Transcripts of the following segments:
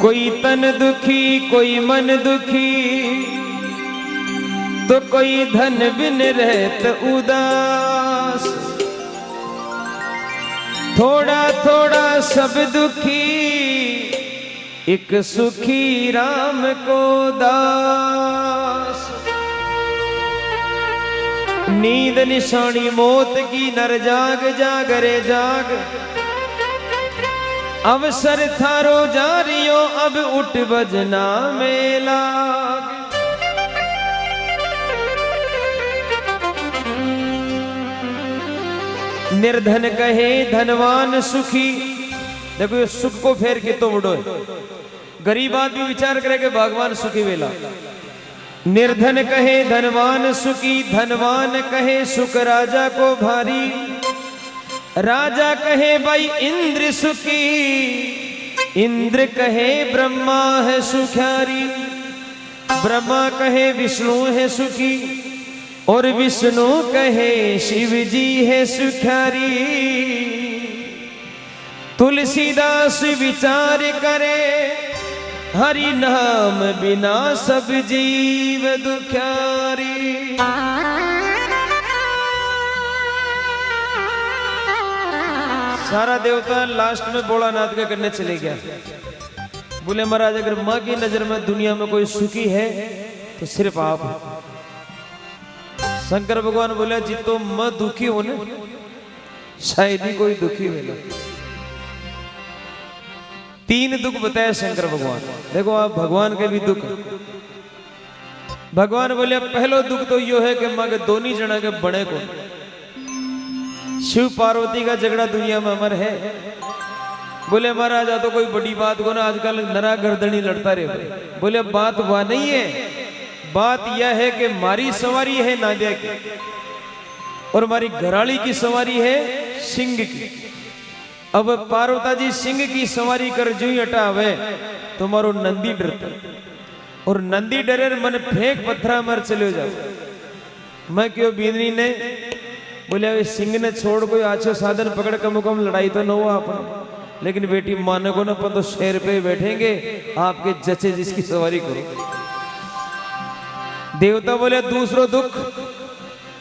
कोई तन दुखी कोई मन दुखी, तो कोई धन बिन रहत उदास। थोड़ा थोड़ा सब दुखी, एक सुखी राम को दास। नींद निशानी मौत की नर जाग जाग रे जाग, अवसर थारो जारियो अब उठ बजना में लाग। निर्धन कहे धनवान सुखी, देखो ये सुख को फेर के तो बड़ो है। गरीब आदमी विचार करे कि भगवान सुखी वेला। निर्धन कहे धनवान सुखी, धनवान कहे सुख राजा को भारी। राजा कहे भाई इंद्र सुखी, इंद्र कहे ब्रह्मा है सुखारी। ब्रह्मा कहे विष्णु है सुखी, और विष्णु कहे शिव जी है सुखारी। तुलसीदास विचार करे, हरि नाम बिना सब जीव दुखारी। सारा देवता लास्ट में भोलानाथ के करने चले गया। बोले महाराज अगर माँ की नजर में दुनिया में कोई सुखी है तो सिर्फ आप। शंकर भगवान बोले जी तो मैं दुखी हूं ना, शायद ही कोई दुखी मिला। तीन दुख बताया शंकर भगवान। देखो आप भगवान के भी दुख। भगवान बोले पहलो दुख तो यो है कि माँ के दोनों जना के बड़े को। शिव पार्वती का झगड़ा दुनिया में अमर है। बोले महाराज आ तो कोई बड़ी बात को ना, आजकल नरा गर्दनी लड़ता रहे। बोले बात वह नहीं है, बात यह है कि मारी सवारी है नादिया की, और हमारी घराली की सवारी है सिंह की। अब पार्वता जी सिंह की सवारी कर जो ही हटावे तो मारो नंदी डरता, और नंदी डरे मन फेंक पत्थरा मर चले जाओ। मैं क्यों बींदनी ने बोले सिंह ने छोड़ कोई आछो साधन पकड़ कम कम लड़ाई तो न हुआ अपन, लेकिन बेटी माने को ना अपन तो शेर पे बैठेंगे, आपके जचे जिसकी सवारी करो। देवता बोले दूसरो दुख।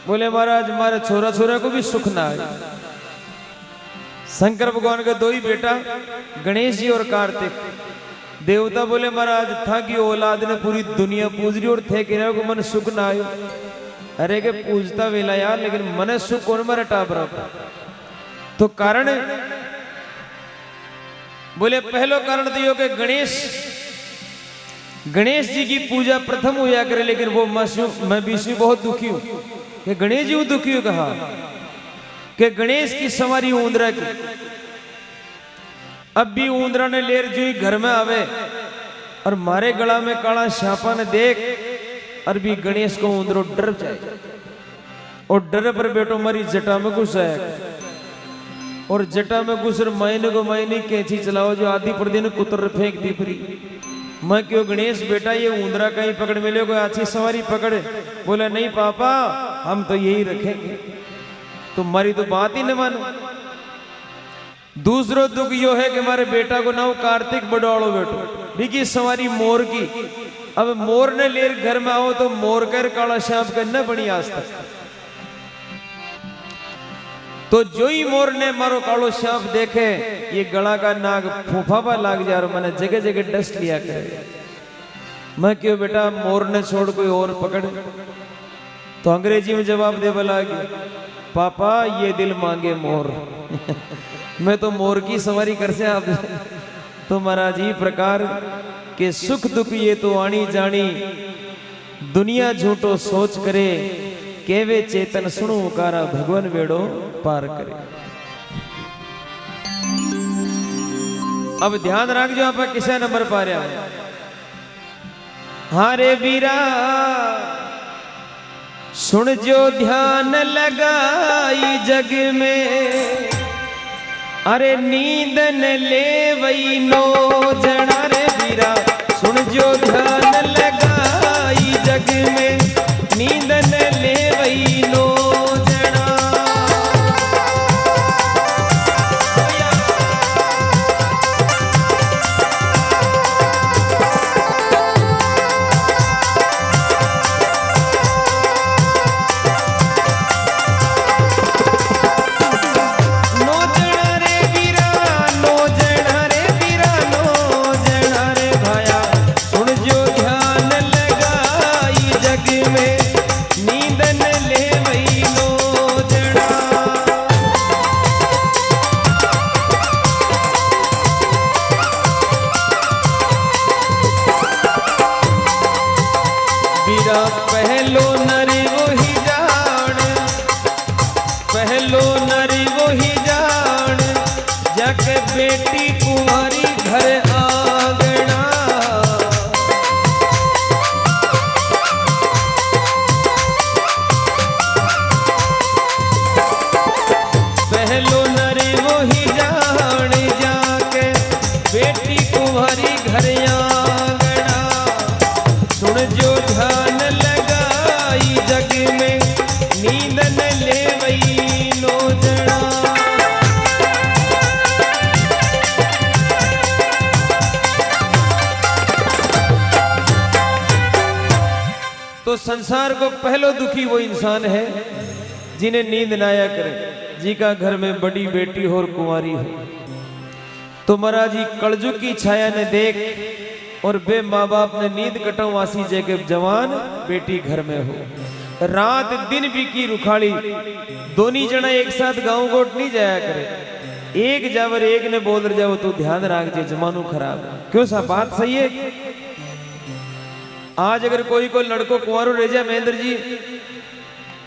बोले महाराज हमारे छोरा छोरा को भी सुख ना आए। शंकर भगवान के दो ही बेटा गणेश जी और कार्तिक। देवता बोले महाराज था कि औलाद ने पूरी दुनिया पूज रही और थे कि को मन सुख ना आयो। अरे के पूजता वेला यार, लेकिन मन सुख कौन मरे टाबरा। तो कारण बोले पहलो कारण तो यो के गणेश जी की पूजा प्रथम हुआ करे, लेकिन वो मैं विष्णु बहुत दुखी हूं कि गणेश जी दुखी हूं। कहा कि गणेश की सवारी ऊंदरा की। अब भी ऊंदरा ने लेर जो ही घर में आवे और मारे गला में काला छापा ने देख, और भी गणेश को ऊंदरो डर जाए, और डर पर बेटो मारी जटा में घुस आया, और जटा में घुस मायने को मायने कैंची चलाओ जो आधी पर दिन कुतर फेंक दी परी। मैं क्यों गणेश बेटा ये ऊंदरा कहीं पकड़ मिले, कोई अच्छी सवारी पकड़े। बोला नहीं पापा हम तो यही रखेंगे, तुम्हारी तो बात ही न मानो। दूसरो दुख यो है कि हमारे बेटा को नाम कार्तिक बड़ाड़ो बेटो बिकी सवारी मोर की। अब मोर ने लेर घर में आओ तो मोर कर काला श्याम करना बड़ी आज तक। तो जो ही मोर ने मारो कालो श्याम देखे, ये गला का नाग फूफापा लाग जा रहा, मैंने जगह जगह डस्ट लिया करे। मैं क्यों बेटा मोर ने छोड़ कोई और पकड़। तो अंग्रेजी में जवाब दे बोला पापा ये दिल मांगे मोर। मैं तो मोर की सवारी कर से आप। तो महाराज ही प्रकार के सुख दुख ये तो आनी जानी, दुनिया झूठो सोच करे, केवे चेतन सुनो कारा भगवान वेड़ो पार करे। अब ध्यान रख जो आप किसे नंबर पा रहे हैं। हारे वीरा सुन जो ध्यान लगाई जग में, अरे नींद न ले वही नो जना। रे वीरा सुन जो ध्यान लगाई जग में, नींद न ले वही नो जना। तो संसार को पहलो दुखी वो इंसान है जिन्हें नींद ना आया करे, जी का घर में बड़ी बेटी हो और कुंवारी हो। तो महाराज जी कलजुग की छाया ने देख और बे माँ बाप ने नींद कटवासी जगह जवान बेटी घर में हो। रात दिन भी की रुखाड़ी, दोनों जना एक साथ गांव गोट नहीं जाया करे, एक जावर एक ने बोल जाओ तो ध्यान रख जे जमानो खराब। क्यों सा बात सही है। आज अगर कोई को लड़को कुंवारो रह जाए महेंद्र जी,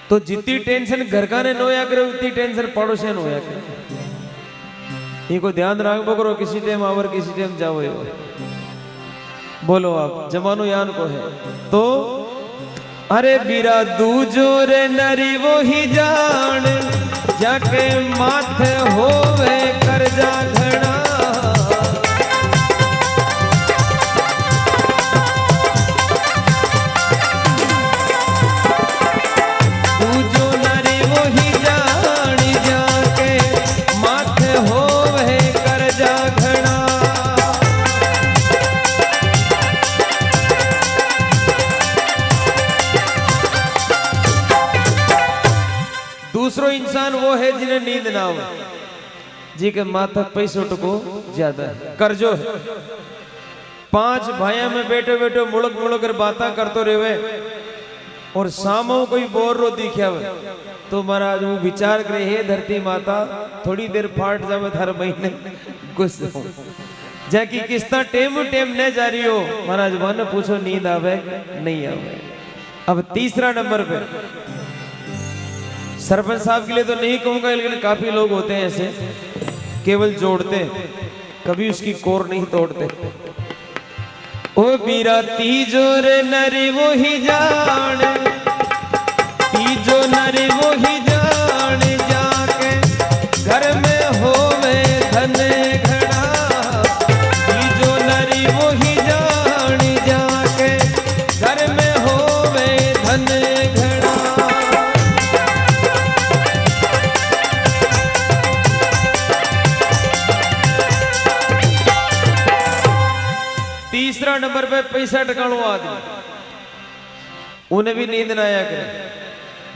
तो जितनी टेंशन घर का ने नोया करे उतनी टेंशन पड़ोसियों नोया करे। इनको ध्यान रखो करो, किसी टाइम आवर किसी टाइम जाओ। बोलो आप जमानो यान को है तो अरे बीरा दूजो रे नरी वो ही जान, जाके माथे होवे कर्जा घड़ा। दूजो नरी वो ही जान, जाके माथे होवे कर्जा घड़ा। दूसरो इंसान वो है जिन्हें नींद ना हो, जी के माथा पैसों को ज्यादा कर्जो है। 5 भाइयों में बैठे बैठे मुड़क मुड़क कर बातें करते रहे और सामो कोई बोर रो दिखा तो महाराज वो विचार करे हे धरती माता थोड़ी देर फाट जावे थार महीने गुस्से जाकि किस्ता टेम न जा रही हो। महाराज मन पूछो नींद आवे नहीं आवे। अब तीसरा नंबर पे सरपंच साहब के लिए तो नहीं कहूंगा, लेकिन काफी लोग होते हैं ऐसे केवल जोड़ते, कभी उसकी कोर नहीं तोड़ते। ओ बीरा तीजो रे नरी वो ही जान, तीजो नरी वो ही जान, जाके घर में होवे धन घड़ा। तीजो नरी वो ही जान, जाके घर में होवे धन घड़ा। तीसरा नंबर पे पैसा टकाणो आदमी, उन्हें भी नींद ना आया करे।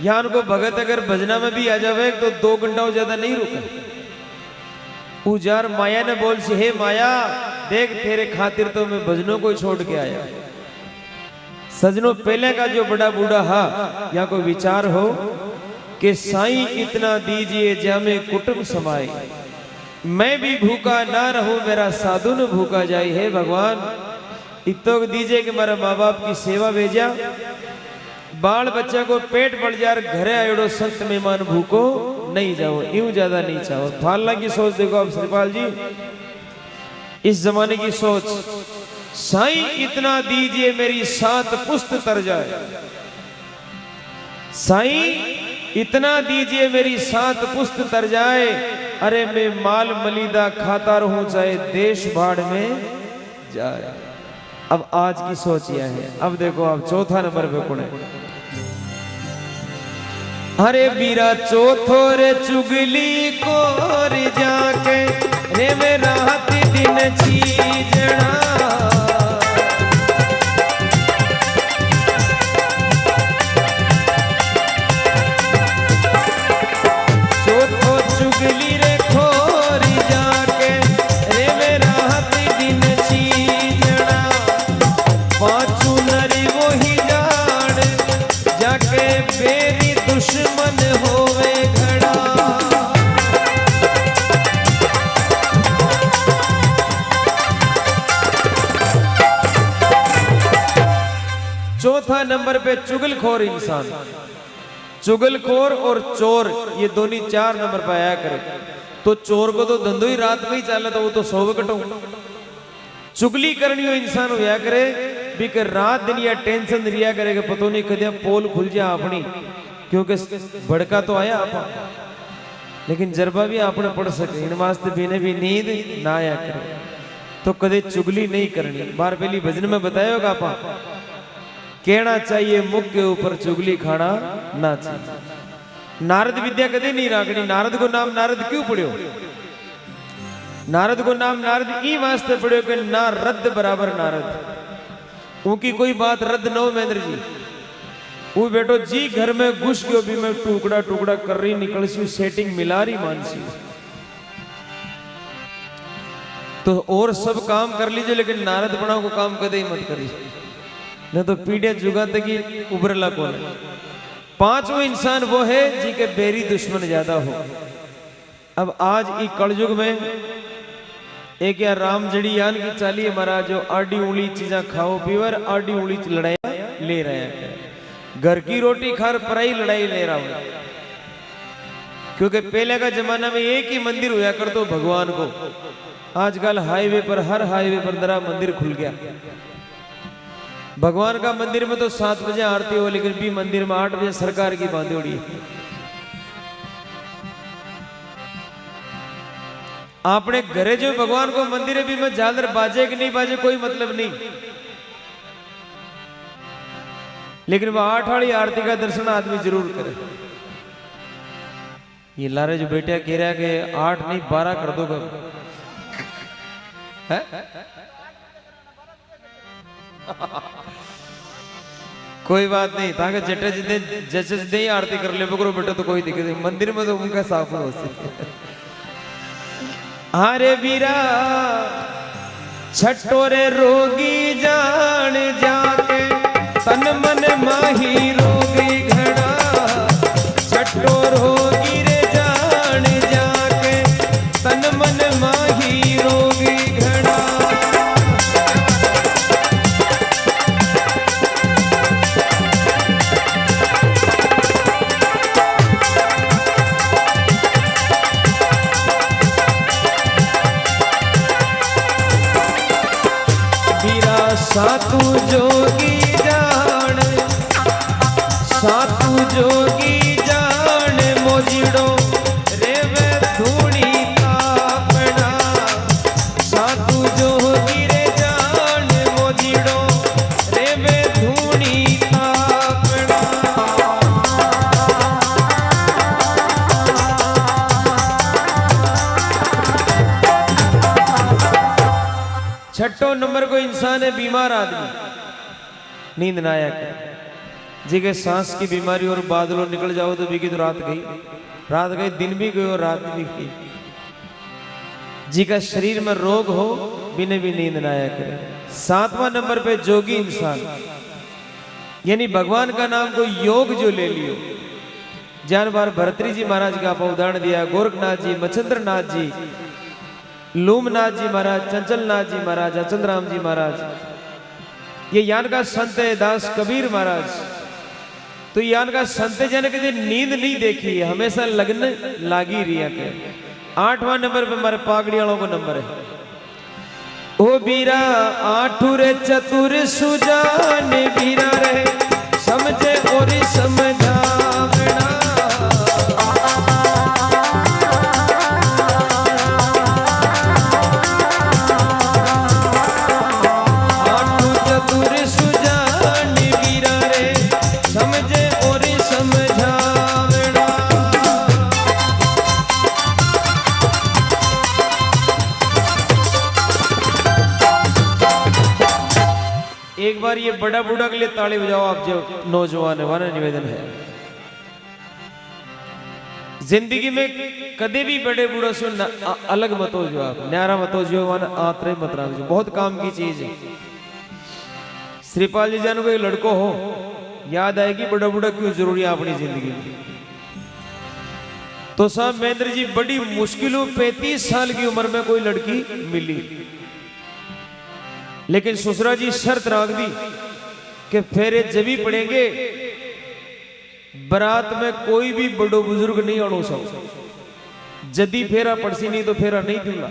यहाँ उनको भगत अगर भजना में भी आ जावे तो 2 घंटा ज्यादा नहीं रुका। उजार माया ने बोल सी हे माया देख तेरे खातिर तो मैं भजनों को छोड़ के आया। सजनों पहले का जो बड़ा बूढ़ा हा या कोई विचार हो कि साईं इतना दीजिए जामे कुटुंब समाए, मैं भी भूखा ना रहूं मेरा साधु न भूखा जाए। हे भगवान इतो दीजिए कि मेरा माँ बाप की सेवा भेजा, बाल बच्चा को पेट पड़ जार घरे आयोड़ो संत मेहमान भूखो नहीं जाओ, यूं ज्यादा नहीं चाहो। फालना की सोच देखो आप श्रीपाल जी, इस जमाने की सोच। साईं इतना दीजिए मेरी 7 पुस्त तर जाए, साईं इतना दीजिए मेरी 7 पुस्त तर जाए। अरे मैं माल मलीदा खाता रहूं चाहे देश भाड़ में जाए। अब आज की सोच यह है। अब देखो आप चौथा नंबर पे कौन है। अरे बीरा चौथो रे चुगली को रे जाके रे में रात दिन चीजना। चौथो चुगली रे खोरी जाके रे में रात दिन चीजना। पांचू नरी वो ही जान, जाके बेरी दुश्मन होवे घड़ा। चौथा नंबर पे चुगलखोर इंसान। चुगलखोर और चोर ये दोनों 4 नंबर पे आया करे। तो चोर को तो धंधो ही रात में ही चला तो वो तो 100 कटो। चुगली करनी हो इंसान होया करे भी कर रात दिन या टेंशन रिया करेगा पतो नहीं कदे पोल खुल जा अपनी, क्योंकि भड़का तो आया आप, लेकिन जरबा भी आपने पढ़ सके। इन वास्ते बिने भी नींद ना आया करे तो कदे चुगली नहीं करनी। बार पहली भजन में बताया होगा आपा कहना चाहिए मुख के ऊपर चुगली खाना ना चाहिए। नारद विद्या कदे नहीं राखनी। नारद को नाम नारद क्यों पढ़ो? नारद को नाम नारद ई वास्ते पढ़ो कि ना रद्द बराबर नारद, उनकी कोई बात रद्द न हो। महेंद्र जी वो बेटो जी घर में घुस गयो भी मैं टुकड़ा टुकड़ा कर रही निकल सी सेटिंग मिला रही मानसी तो और सब काम कर लीजिए लेकिन नारद बनाओ को काम कदे ही मत करिए न तो पीढ़िया जुगा तक ही उभरला कौन है। पांचवा इंसान वो है जी के बेरी दुश्मन ज्यादा हो। अब आज इस कलयुग में एक या राम जड़ी यान की चाली है महाराज जो आडी उंगली चीजा खाओ पीवर आडी उंगली लड़ाई ले रहे हैं। घर की रोटी खार पराई लड़ाई ले रहा हूं क्योंकि पहले का जमाना में एक ही मंदिर हुआ कर तो भगवान को। आजकल हाईवे पर हर हाईवे पर नया मंदिर खुल गया। भगवान का मंदिर में तो 7 बजे आरती हो लेकिन भी मंदिर में 8 बजे सरकार की बांधी उड़ी है। आपने घरे जो भगवान को मंदिर है भी में झालर बाजे कि नहीं बाजे कोई मतलब नहीं, लेकिन वह 8 वाली आरती का दर्शन आदमी जरूर करे। ये लारे जो बेटिया कह रहा है कि 8 नहीं 12 कर दो है? कोई बात नहीं ताकि जटे जितने जैसे जितने ही आरती कर ले बकरो बेटा तो कोई दिक्कत नहीं, मंदिर में तो उनका साफ हो सकता। अरे वीरा छटोरे रोगी जान जाके तन मन माही रोगी घड़ा छटोर होगी रे जान जाके तन मन माही रोगी घड़ा। सातू जोगी जान सातू जोगी जान मोजिड़ो रेवे धूणी तापना सातू जोगी रे जान मोजिड़ो रेवे धूणी तापना। छठो नंबर को इंसान है बीमार आदमी, नींद ना आया कर जी के सांस की बीमारी और बादलों निकल जाओ तो भी की तो रात गई दिन भी गई और रात भी गई। जी का शरीर में रोग हो बिने भी नींद ना आया करे। 7वां नंबर पे जोगी इंसान यानी भगवान का नाम को योग जो ले लियो। जान बार भरतरी जी महाराज का आप उदाहरण दिया, गोरखनाथ जी, मच्छिंद्र नाथ जी, लूमनाथ जी महाराज, चंचलनाथ जी महाराज, चंद्राम जी महाराज, ये यान का संत है दास कबीर महाराज। तो यान का संत जन के नींद नहीं देखी है, हमेशा लगन लागी रही है। 8वां नंबर पे हमारे पागड़ी वालों को नंबर है। ओ बीरा आठुर चतुर सुजान बीरा रे समझे और समझावना एक बार ये बड़ा बूढ़ा के लिए ताली बजाओ आप जो नौजवान है, वाला निवेदन है। जिंदगी में कदे भी बड़े बूढ़ा से अलग मत हो जो आप न्यारा मत हो जो वाना आत्रे मत रख जो, बहुत काम की चीज है। श्रीपाल जी जान को एक लड़को हो याद आएगी बड़ा बूढ़ा क्यों जरूरी है अपनी जिंदगी में। तो साहब महेंद्र जी बड़ी मुश्किलों 35 साल की उम्र में कोई लड़की मिली, लेकिन ससुरा जी शर्त रख दी कि फेरे जब ही पड़ेंगे बारात में कोई भी बड़ो बुजुर्ग नहीं आनो सब, जदी फेरा पड़सी नहीं तो फेरा नहीं दूंगा।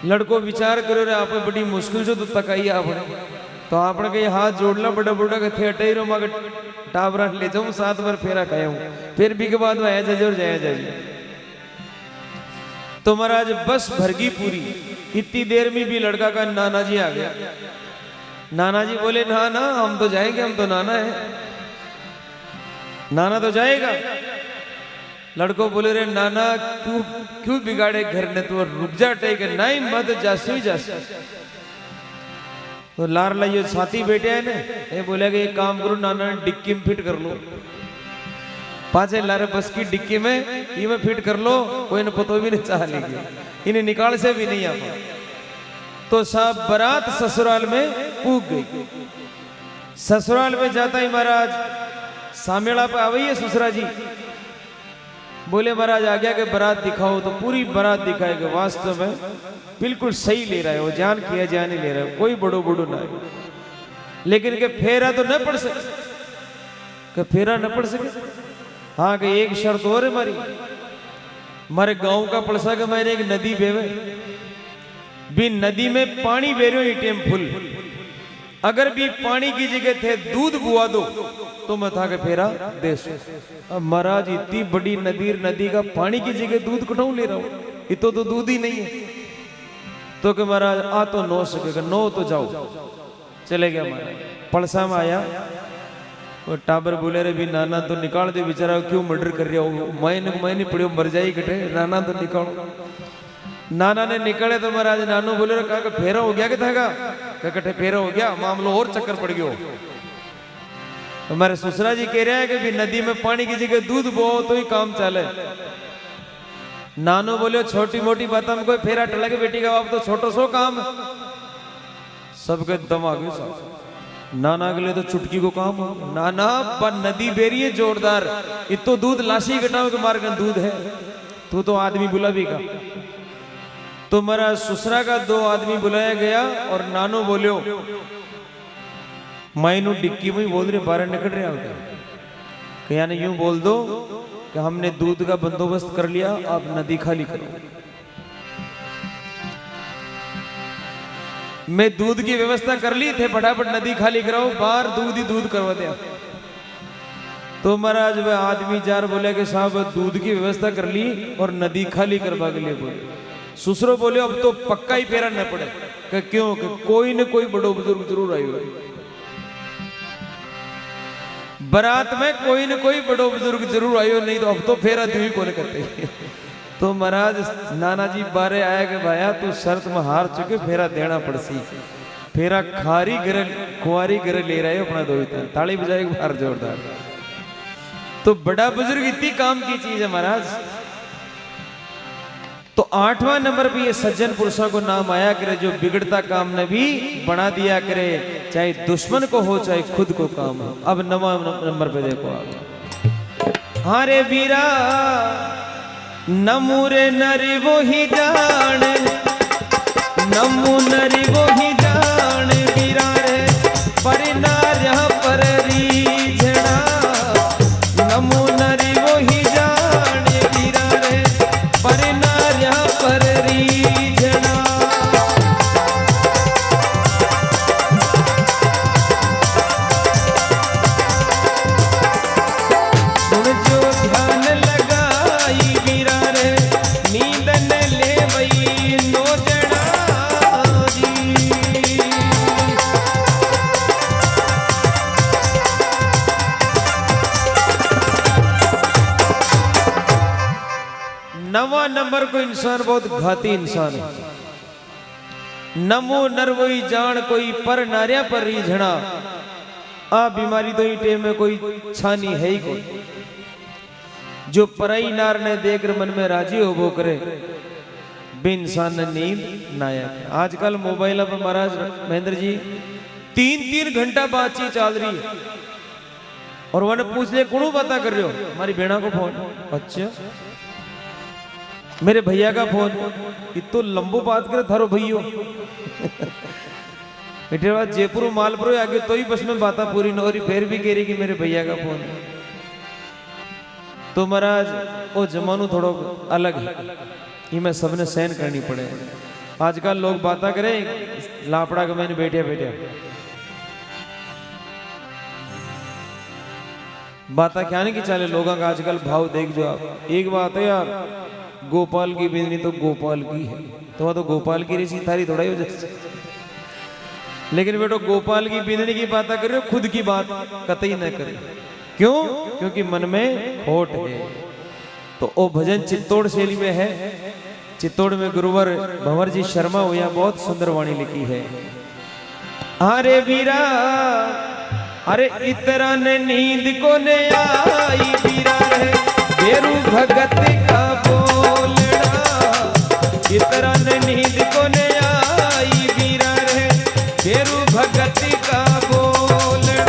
लड़को विचार करो रे आप बड़ी मुश्किल से तो तकाई आपने, तो आपने कही हाथ जोड़ना बड़ा बूढ़ा के थे अटे रो मगर टावरा ले जाऊं 7 बार फेरा खाया हूं, फिर भी के बाद में आया जाए और जाया जाए। तो महाराज बस भरगी पूरी, इतनी देर में भी लड़का का नाना जी आ गया। नाना जी बोले ना ना हम तो जाएंगे, हम तो नाना है, नाना तो जाएगा। लड़को बोले रे नाना क्यों बिगाड़े घर ने, तो रुक जा टेक नहीं मत जासू ही जासू। तो लार लाइयो साथी बेटे है ने ये बोले कि एक काम करो नाना डिक्की में फिट कर लो, पांचे लारे बस की डिक्की में ये में फिट कर लो, कोई ने पतो भी नहीं चाह लेगी, इन्हें निकाल से भी नहीं आता। तो सब बारात ससुराल में पूग गई। ससुराल में जाता ही महाराज सामेड़ा पे आई है ससुरा जी, बोले महाराज आ गया कि बारात दिखाओ, तो पूरी बारात दिखाएगा। वास्तव में बिल्कुल सही ले रहा है वो, जान किया जान ही ले रहा है, कोई बड़ो बड़ो ना है। लेकिन के फेरा तो न पड़ सके, के फेरा न पड़ सके। हाँ कि एक शर्त और है हमारी, हमारे गांव का पड़सा के मैंने एक नदी बेवे भी, नदी में पानी बेरो ही टेम फुल, अगर भी पानी की जगह थे दूध बुआ दो तो मैं था के फेरा दे सो। अब महाराज इतनी बड़ी नदी का पानी की जगह दूध कटाऊ ले रहा हूं, ये तो दूध ही नहीं है। तो कि महाराज आ तो नो सकेगा, नो तो जाओ। चले गया महाराज, पड़सा में आया वो टाबर बोले रे भी नाना तो निकाल दे बेचारा, क्यों मर्डर कर रहा हो, मैंने पड़ियो मर जाए कटे, नाना तो निकालो। नाना ने निकले तो महाराज नानू बोले कहा फेरा हो गया क्या था, कटे फेरा हो गया, मामलो और चक्कर पड़ गयो। हमारे ससुरा जी कह रहे हैं कि भी नदी में पानी की जगह दूध बो तो ही काम चले। नानू बोले छोटी मोटी बात में कोई फेरा टला के बेटी का बाप तो छोटो सो काम, सबके दम आ गए। नाना के लिए तो चुटकी को काम हो, नाना पर नदी बेरी है जोरदार, इतो दूध लाशी घटाओ के मार का दूध है, तू तो आदमी बुला भी का। तो मेरा ससुरा का 2 आदमी बुलाया गया और नानो बोलियो मायनू डिक्की में बोल रहे 12 निकल रहे होगा, यानी यूं बोल दो कि हमने दूध का बंदोबस्त कर लिया, आप नदी खाली करो। मैं दूध की व्यवस्था कर ली थे, फटाफट नदी खाली कराओ, बाहर दूध ही दूध करवा दिया। तो महाराज वह आदमी जार बोले कि साहब दूध की व्यवस्था कर ली और नदी खाली करवा के लिए बोले। ससुरो बोले अब तो पक्का ही फेरा न पड़े, कि क्यों कि कोई न कोई बड़ो बुजुर्ग जरूर आयो, बारात में कोई न कोई बड़ो बुजुर्ग जरूर आयो, नहीं तो अब तो फेरा दू ही कौन करते। तो महाराज नाना जी बारे आया कि भाया तू शर्त में हार चुके, फेरा देना पड़सी, फेरा खारी घर कुआरी घर ले रहे हो अपना दो, ताली बजाए बाहर जोरदार। तो बड़ा बुजुर्ग इतनी काम की चीज है महाराज। तो 8वां नंबर पे ये सज्जन पुरुषों को नाम आया करे, जो बिगड़ता काम ने भी बना दिया करे, चाहे दुश्मन को हो चाहे खुद को काम हो। अब 9वां नंबर पे देखो आप, हारे वीरा नमू रे नरी वो ही जान, नमू नरी वो ही जान, वीरा रे पर नार्या पर रीझना, नमू नरी वो ही जान, वीरा रे पर नार्या पर रीझना। सुन जो ध्यान लगाई वीरा रे, नींद न ले वही नो जड़ा जी। 9वां नंबर को इंसान बहुत घाती इंसान है। नमो नर वही जान कोई पर नार्या पर रीझना, आ बीमारी तो ही टेम में कोई छानी है ही कोई, जो पराई नार ने देखकर मन में राजी हो वो करे, बे इंसान ने नींद नाया। आजकल मोबाइल पर महाराज महेंद्र जी 3-3 घंटा बातचीत चल रही है, और वन पूछ ले कौन बात कर रहे हो, हमारी बेड़ा को फोन, अच्छा मेरे भैया का फोन, इतो लंबो बात करे थारो भैयो। बेटे बात जयपुर मालपुर आगे तो ही बस में बात पूरी न हो रही, फिर भी कह रही कि मेरे भैया का फोन। तो महाराज वो जमानो थोड़ा अलग है, ये मैं सबने सहन करनी पड़े। आजकल लोग बात करें लापड़ा का मैंने बैठे बैठे बात क्या नहीं कि चले लोगों का आजकल भाव देख जो आप। एक बात है यार, गोपाल की बिजली तो गोपाल की है, तो वह तो गोपाल की रेसी थारी थोड़ा ही हो जाए। लेकिन बेटो गोपाल की बिजली की बात कर रहे हो, खुद की बात कतई न करे। क्यों? क्योंकि मन में खोट है। तो ओ भजन चित्तौड़ शैली में है, चित्तौड़ में गुरुवर भंवर जी शर्मा हुआ बहुत सुंदर वाणी लिखी है। अरे वीरा अरे इतरा ने नींद को ने आई वीरा रे बेरू भगत का बोलना इतरा ने नींद को ने आई वीरा रे बेरू भगत का बोलना।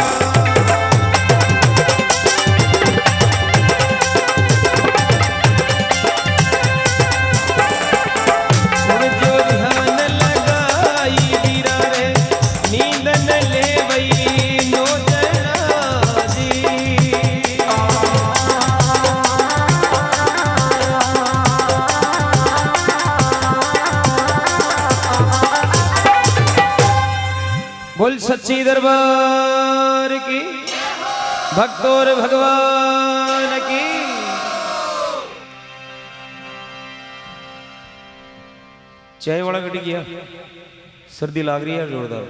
सुन जो ध्यान लगाई वीरा रे नींद न ले वही नो जना जी। बोल सच्ची दरबार की भक्तों और भगवान की। चाय वाला गड्डी गया सर्दी लाग रही है जोरदार।